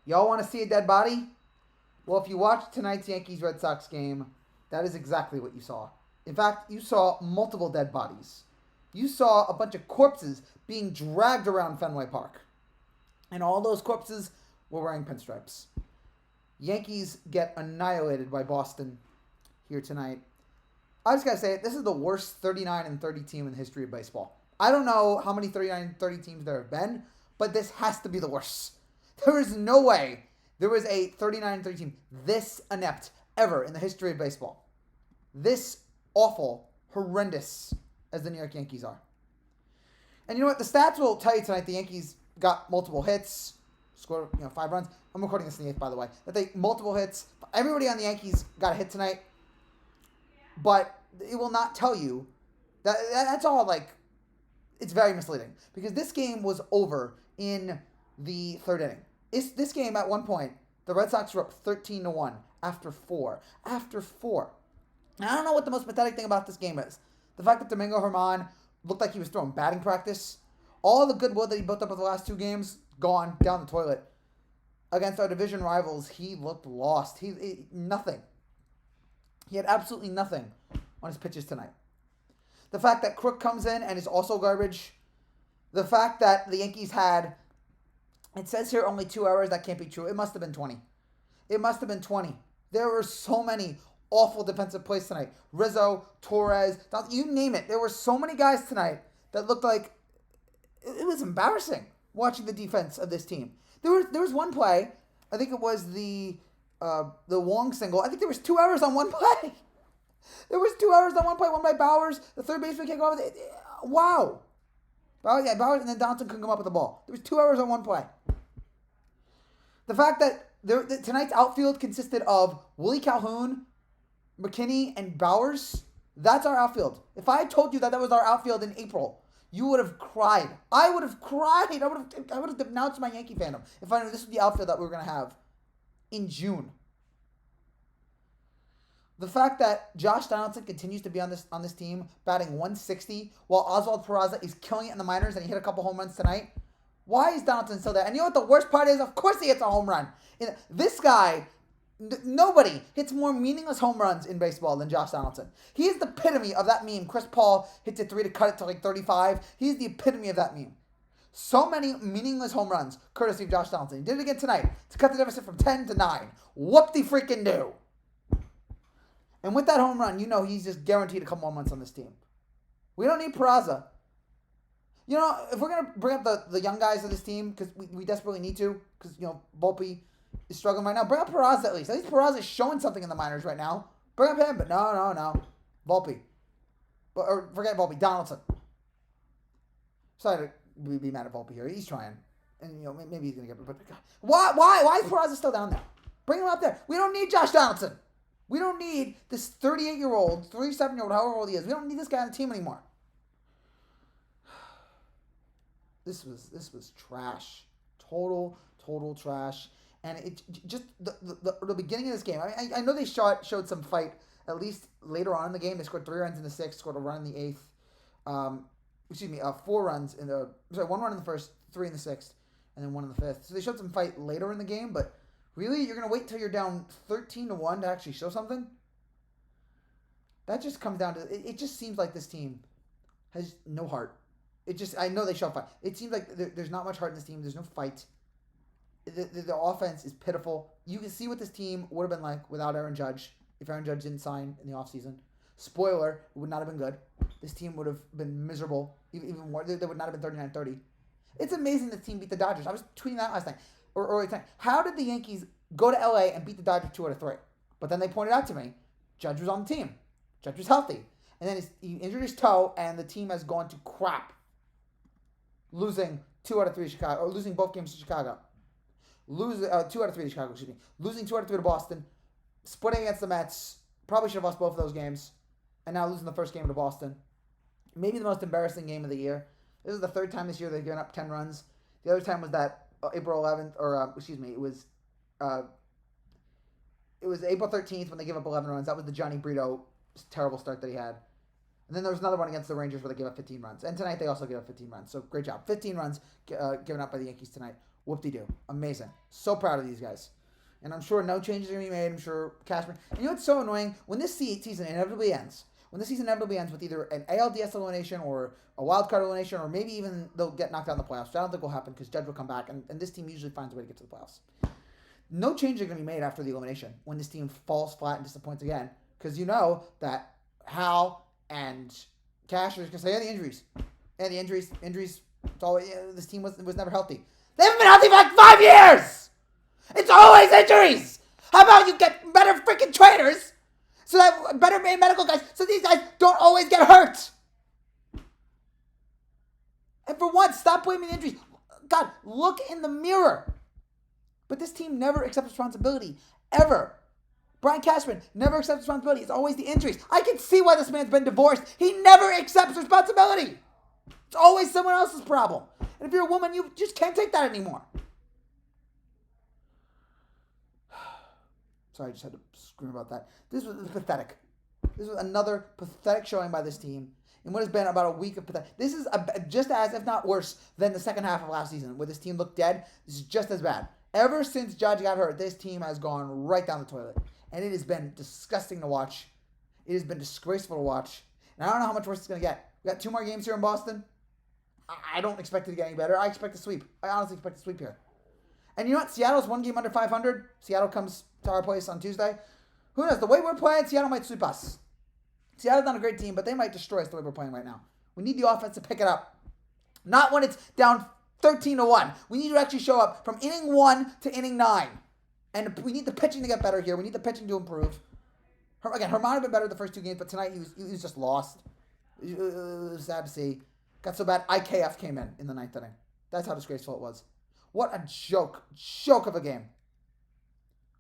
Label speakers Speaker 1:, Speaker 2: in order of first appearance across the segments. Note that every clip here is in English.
Speaker 1: Y'all want to see a dead body? Well, if you watch tonight's Yankees-Red Sox game, that is exactly what you saw. In fact, you saw multiple dead bodies. You saw a bunch of corpses being dragged around Fenway Park. And all those corpses were wearing pinstripes. Yankees get annihilated by Boston here tonight. I just gotta say, this is the worst 39-30 team in the history of baseball. I don't know how many 39-30 teams there have been, but this has to be the worst. There is no way there was a 39-30 team this inept ever in the history of baseball. This awful, horrendous as the New York Yankees are. And you know what? The stats will tell you tonight the Yankees got multiple hits, scored 5 runs. I'm recording this in the 8th, by the way. That they multiple hits. Everybody on the Yankees got a hit tonight. But it will not tell you that's all it's very misleading because this game was over in the 3rd inning. This game at one point the Red Sox were up 13-1 after 4. After 4. And I don't know what the most pathetic thing about this game is. The fact that Domingo Germán looked like he was throwing batting practice. All the goodwill that he built up over the last 2 games gone down the toilet. Against our division rivals, he looked lost. He nothing. He had absolutely nothing on his pitches tonight. The fact that Crook comes in and is also garbage. The fact that the Yankees had, it says here only 2 errors. That can't be true. It must have been 20. It must have been 20. There were so many awful defensive plays tonight. Rizzo, Torres, you name it. There were so many guys tonight that looked like it was embarrassing watching the defense of this team. There was one play. I think it was the Wong single. I think there was 2 errors on one play. There was 2 errors on one play. One by Bowers. The third baseman can't go over. Wow. Bowers, and then Donaldson couldn't come up with the ball. There was 2 errors on one play. The fact that tonight's outfield consisted of Willie Calhoun, McKinney, and Bowers. That's our outfield. If I had told you that was our outfield in April, you would have cried. I would have cried. I would have denounced my Yankee fandom if I knew this was the outfield that we were going to have in June. The fact that Josh Donaldson continues to be on this team, batting 160, while Oswald Peraza is killing it in the minors and he hit a couple home runs tonight. Why is Donaldson still there? And you know what the worst part is? Of course he hits a home run. This guy, nobody hits more meaningless home runs in baseball than Josh Donaldson. He is the epitome of that meme. Chris Paul hits a 3 to cut it to 35. He's the epitome of that meme. So many meaningless home runs, courtesy of Josh Donaldson. He did it again tonight to cut the deficit from 10 to 9. Whoop-de-freaking-do. And with that home run, he's just guaranteed a couple more months on this team. We don't need Peraza. If we're going to bring up the young guys of this team, because we desperately need to, because, Volpe is struggling right now, bring up Peraza at least. At least Peraza is showing something in the minors right now. Bring up him, but no. Volpe. Or forget Volpe, Donaldson. Sorry to be mad at Volpe here. He's trying. And, maybe he's going to get it. But why is Peraza still down there? Bring him up there. We don't need Josh Donaldson. We don't need this 38-year-old, 37-year-old, however old he is. We don't need this guy on the team anymore. This was trash. Total trash. And it just the beginning of this game. I know they showed some fight at least later on in the game. They scored 3 runs in the 6th, scored a run in the 8th. 4 runs in the 1 run in the 1st, 3 in the 6th, and then 1 in the 5th. So they showed some fight later in the game, but really, you're gonna wait till you're down 13-1 to actually show something? That just comes down to it. Just seems like this team has no heart. I know they show fight. It seems like there's not much heart in this team. There's no fight. The offense is pitiful. You can see what this team would have been like without Aaron Judge. If Aaron Judge didn't sign in the offseason. Spoiler, it would not have been good. This team would have been miserable. Even more. They would not have been 39-30. It's amazing the team beat the Dodgers. I was tweeting that last night. Or early tonight. How did the Yankees go to LA and beat the Dodgers 2 out of 3? But then they pointed out to me, Judge was on the team. Judge was healthy. And then he injured his toe, and the team has gone to crap. Losing 2 out of 3 to Chicago, or losing both games to Chicago. 2 out of 3 to Chicago, excuse me. Losing 2 out of 3 to Boston. Splitting against the Mets. Probably should have lost both of those games. And now losing the first game to Boston. Maybe the most embarrassing game of the year. This is the 3rd time this year they've given up 10 runs. The other time was that April 11th, it was April 13th when they gave up 11 runs. That was the Johnny Brito terrible start that he had. And then there was another one against the Rangers where they gave up 15 runs. And tonight they also gave up 15 runs. So great job. 15 runs given up by the Yankees tonight. Whoop-de-doo. Amazing. So proud of these guys. And I'm sure no changes are going to be made. I'm sure Cashman. And you know what's so annoying? When this season inevitably ends, with either an ALDS elimination or a wild card elimination, or maybe even they'll get knocked out in the playoffs, which I don't think will happen because Judge will come back, and this team usually finds a way to get to the playoffs. No changes are going to be made after the elimination when this team falls flat and disappoints again, because you know that Hal and Cash are going to say, the injuries. It's always, this team was never healthy. They haven't been healthy for like 5 years! It's always injuries! How about you get better freaking trainers, so that better medical guys, so these guys don't always get hurt? And for once, stop blaming the injuries. God, look in the mirror. But this team never accepts responsibility, ever. Brian Cashman never accepts responsibility. It's always the injuries. I can see why this man's been divorced. He never accepts responsibility. It's always someone else's problem. And if you're a woman, you just can't take that anymore. Sorry, I just had to scream about that. This was pathetic. This was another pathetic showing by this team in what has been about a week of pathetic. This is just as, if not worse, than the second half of last season, where this team looked dead. This is just as bad. Ever since Judge got hurt, this team has gone right down the toilet. And it has been disgusting to watch. It has been disgraceful to watch. And I don't know how much worse it's going to get. We got 2 more games here in Boston. I don't expect it to get any better. I expect a sweep. I honestly expect a sweep here. And you know what? Seattle's 1 game under 500. Seattle comes to our place on Tuesday. Who knows? The way we're playing, Seattle might sweep us. Seattle's not a great team, but they might destroy us the way we're playing right now. We need the offense to pick it up. Not when it's down 13-1. We need to actually show up from inning 1 to inning 9. And we need the pitching to get better here. We need the pitching to improve. Again, Herman had been better the first 2 games, but tonight he was just lost. It was sad to see. Got so bad, IKF came in the 9th inning. That's how disgraceful it was. What a joke of a game.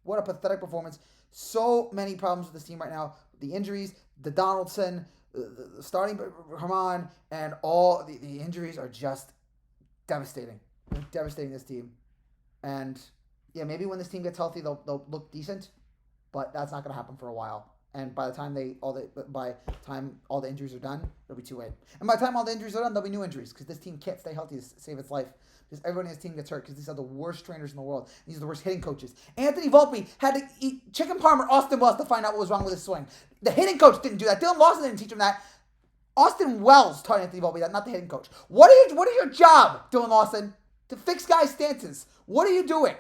Speaker 1: What a pathetic performance. So many problems with this team right now. The injuries, the Donaldson, the starting Herman, and all the injuries are just devastating. They're devastating this team. And yeah, maybe when this team gets healthy, they'll look decent, but that's not going to happen for a while. And by the time all the injuries are done, it'll be too late. And by the time all the injuries are done, there'll be new injuries because this team can't stay healthy to save its life. Because everyone in this team gets hurt because these are the worst trainers in the world. These are the worst hitting coaches. Anthony Volpe had to eat chicken parm or Austin Wells to find out what was wrong with his swing. The hitting coach didn't do that. Dylan Lawson didn't teach him that. Austin Wells taught Anthony Volpe that, not the hitting coach. What is your job, Dylan Lawson? To fix guys' stances. What are you doing?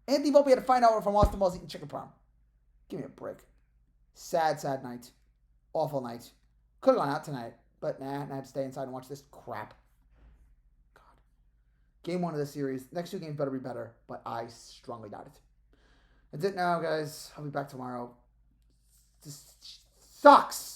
Speaker 1: Anthony Volpe had to find out from Austin Wells eating chicken parm. Give me a break. Sad night. Awful night. Could have gone out tonight, but nah, I had to stay inside and watch this crap. God. Game 1 of the series. Next 2 games better be better, but I strongly doubt it. That's it now, guys. I'll be back tomorrow. This sucks.